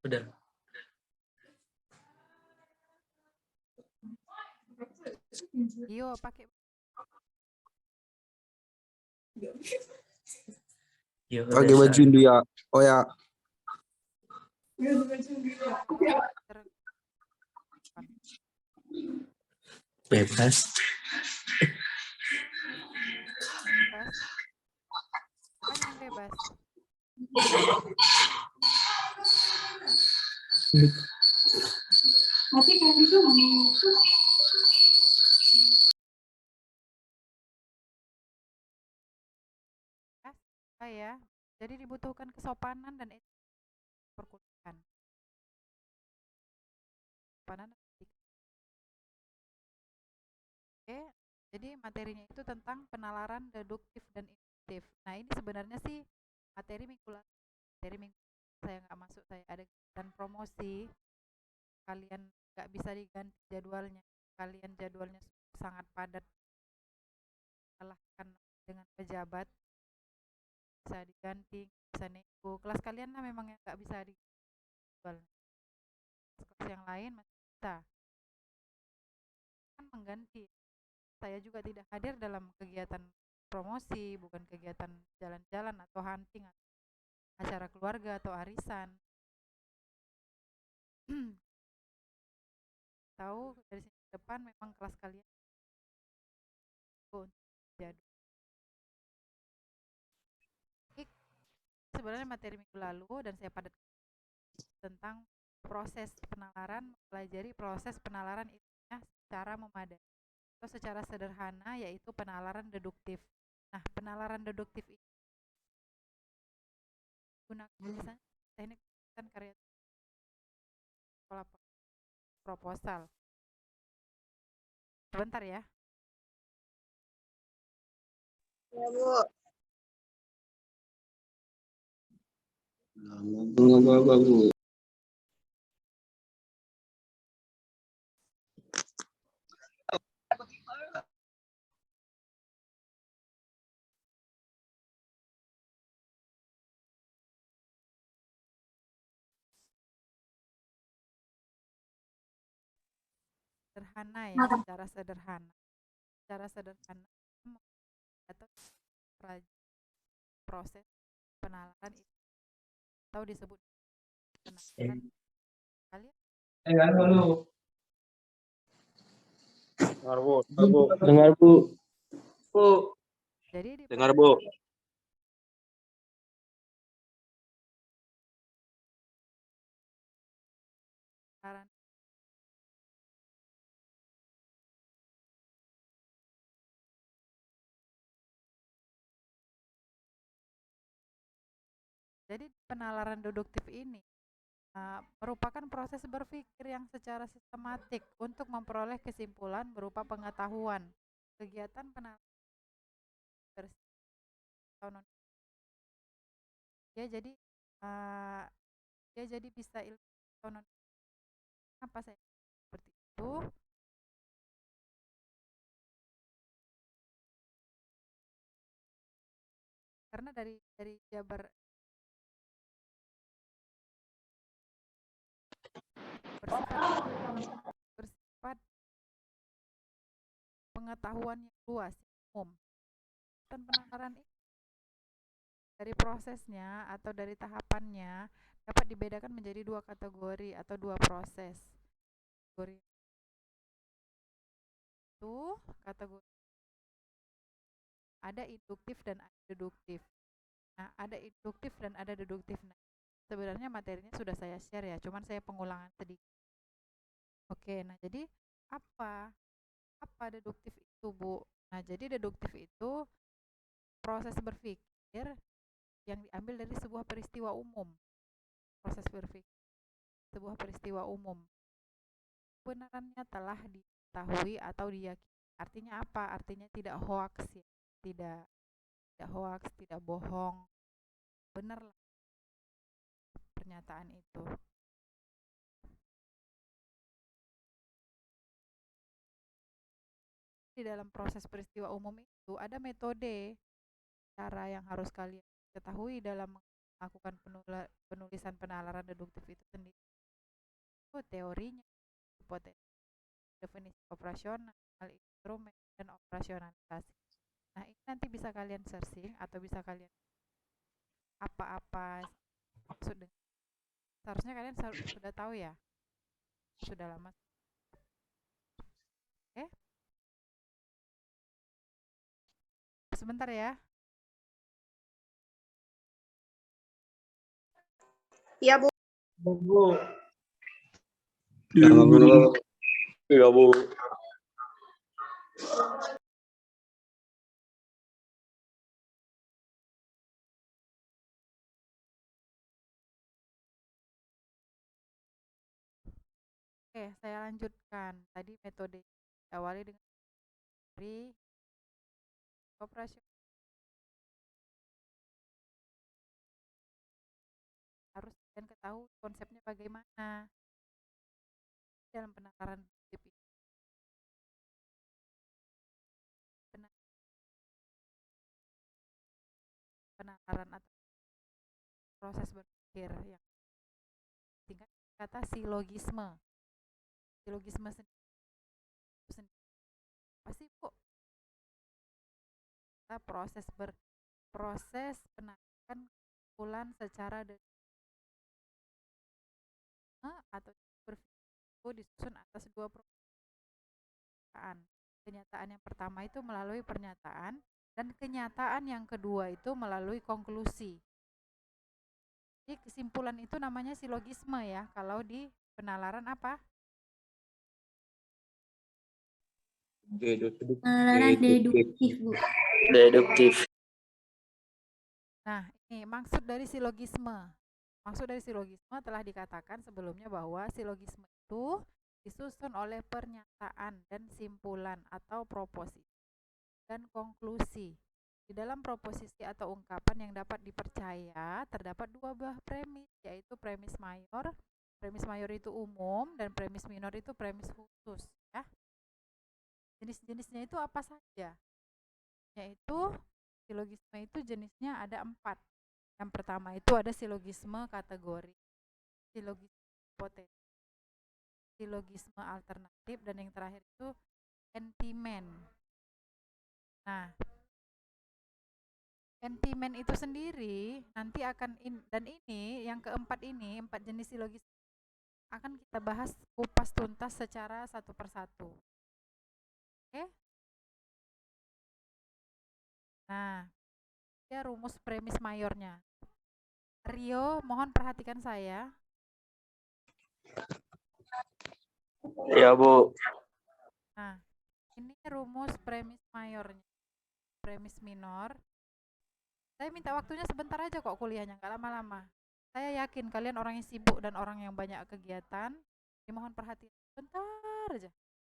Udah. Iyo, pakai. Yo, Pakai baju India. Oh ya. Bebas. Bebas. Apanya yang bebas? Tapi kan itu ya. Jadi dibutuhkan kesopanan dan perkuliahan. Kesopanan. Oke, jadi materinya itu tentang penalaran deduktif dan induktif. Nah, ini sebenarnya sih materi minggu saya nggak masuk, saya ada kegiatan promosi. Kalian nggak bisa diganti jadwalnya. Kalian jadwalnya sangat padat. Kalahkan dengan pejabat, bisa diganti, bisa nego. Kelas kalian lah memang yang nggak bisa diganti. Kelas yang lain masih bisa. Kan mengganti. Saya juga tidak hadir dalam kegiatan promosi, bukan kegiatan jalan-jalan atau hunting, acara keluarga atau arisan. Tahu dari sini ke depan memang kelas kalian jadi sebenarnya materi minggu lalu dan saya padat tentang proses penalaran, mempelajari proses penalaran ilmiah secara memadai atau secara sederhana, yaitu penalaran deduktif. Nah, penalaran deduktif ini gunakan misalnya teknik karya pola proposal. Sebentar ya. Ya, Bu. Ngomong apa-apa, Bu. Sederhana ya, secara sederhana. Secara sederhana atau proses penalaran itu atau disebut penalaran kalian. Dengar, Bu. Dengar, Bu. Dengar, Bu. Bu. Jadi di Dengar, Bu. penalaran Jadi penalaran deduktif ini merupakan proses berpikir yang secara sistematik untuk memperoleh kesimpulan berupa pengetahuan. Kegiatan penalaran ya jadi ya jadi bisa ilmu apa saya seperti itu. Karena dari Jabar bersifat pengetahuan yang luas, umum. Dan penalaran ini dari prosesnya atau dari tahapannya dapat dibedakan menjadi dua kategori atau dua proses. Kategori itu kategori ada induktif dan ada deduktif. Nah, ada induktif dan ada deduktif. Nah, sebenarnya materinya sudah saya share ya, cuman saya pengulangan sedikit. Oke, nah jadi apa deduktif itu, Bu? Nah, jadi deduktif itu proses berpikir yang diambil dari sebuah peristiwa umum. Proses berpikir sebuah peristiwa umum. Kebenarannya telah diketahui atau diyakini. Artinya apa? Artinya tidak hoax ya. Tidak hoax, tidak bohong. Benarlah pernyataan itu. Di dalam proses peristiwa umum itu ada metode, cara yang harus kalian ketahui dalam melakukan penulisan penalaran deduktif itu sendiri. Itu teorinya, hipotesis, definisi operasional, instrumen, dan operasionalisasi. Nah, ini nanti bisa kalian searching atau bisa kalian apa-apa maksud dengan, seharusnya kalian sudah tahu ya, sudah lama. Oke, sebentar ya. Iya, Bu. Bu. Iya, Bu. Iya, Bu. Oke, saya lanjutkan. Tadi metode awali dengan teori operasi, harus kalian ketahui konsepnya bagaimana dalam penalaran deduktif ini. Penalaran atau proses berpikir yang tingkat kata silogisme. Silogisme sendiri pasti kok kita proses penarikan kesimpulan secara atau berpikir disusun atas dua pernyataan. Kenyataan yang pertama itu melalui pernyataan, dan kenyataan yang kedua itu melalui konklusi. Jadi kesimpulan itu namanya silogisme ya. Kalau di penalaran apa? Penalaran deduktif, Bu. Deduktif. Nah, ini maksud dari silogisme. Maksud dari silogisme telah dikatakan sebelumnya bahwa silogisme itu disusun oleh pernyataan dan simpulan atau proposisi dan konklusi. Di dalam proposisi atau ungkapan yang dapat dipercaya terdapat dua buah premis, yaitu premis mayor. Premis mayor itu umum dan premis minor itu premis khusus ya. Jenis-jenisnya itu apa saja? Yaitu silogisme itu jenisnya ada 4. Yang pertama itu ada silogisme kategori, silogisme hipotesis, silogisme alternatif, dan yang terakhir itu sentimen. Nah, sentimen itu sendiri nanti akan dan ini yang keempat ini, 4 jenis silogisme akan kita bahas kupas tuntas secara satu persatu. Oke? Nah, ya rumus premis mayornya. Rio, mohon perhatikan saya. Iya, Bu. Nah, ini rumus premis mayornya. Premis minor. Saya minta waktunya sebentar aja kok kuliahnya, nggak lama-lama. Saya yakin kalian orang yang sibuk dan orang yang banyak kegiatan. Dimohon perhatian sebentar aja.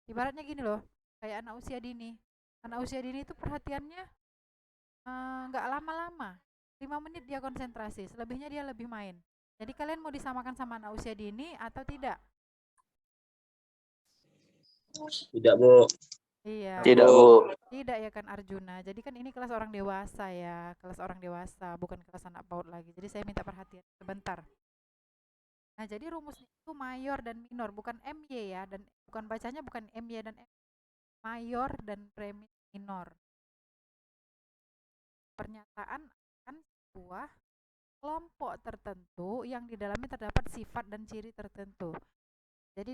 Ibaratnya gini loh, kayak anak usia dini. Anak usia dini itu perhatiannya nggak lama-lama. 5 menit dia konsentrasi, selebihnya dia lebih main. Jadi kalian mau disamakan sama anak usia dini atau tidak? Tidak, Bu. Iya. Tidak, Bu. Tidak ya kan Arjuna. Jadi kan ini kelas orang dewasa ya, kelas orang dewasa, bukan kelas anak PAUD lagi. Jadi saya minta perhatian sebentar. Nah, jadi rumusnya itu mayor dan minor, bukan MY ya, dan bukan bacanya bukan MY dan M. Mayor dan premis minor. Pernyataan akan sebuah kelompok tertentu yang di dalamnya terdapat sifat dan ciri tertentu. Jadi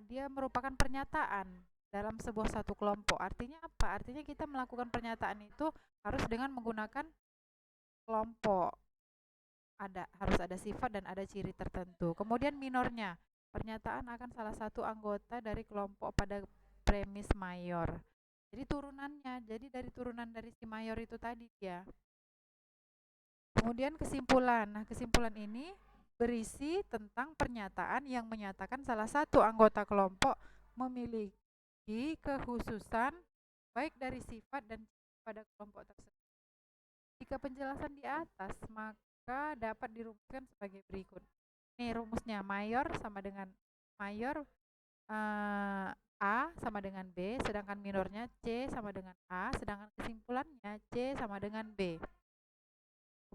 dia merupakan pernyataan dalam sebuah satu kelompok. Artinya apa? Artinya kita melakukan pernyataan itu harus dengan menggunakan kelompok. Harus ada sifat dan ada ciri tertentu. Kemudian minornya, pernyataan akan salah satu anggota dari kelompok pada premis mayor. Jadi turunannya, dari turunan dari si mayor itu tadi ya. Kemudian kesimpulan. Nah, kesimpulan ini berisi tentang pernyataan yang menyatakan salah satu anggota kelompok memiliki kekhususan baik dari sifat dan pada kelompok tersebut. Jika penjelasan di atas, maka dapat dirumuskan sebagai berikut. Ini rumusnya, mayor sama dengan mayor A sama dengan B, sedangkan minornya C sama dengan A, sedangkan kesimpulannya C sama dengan B.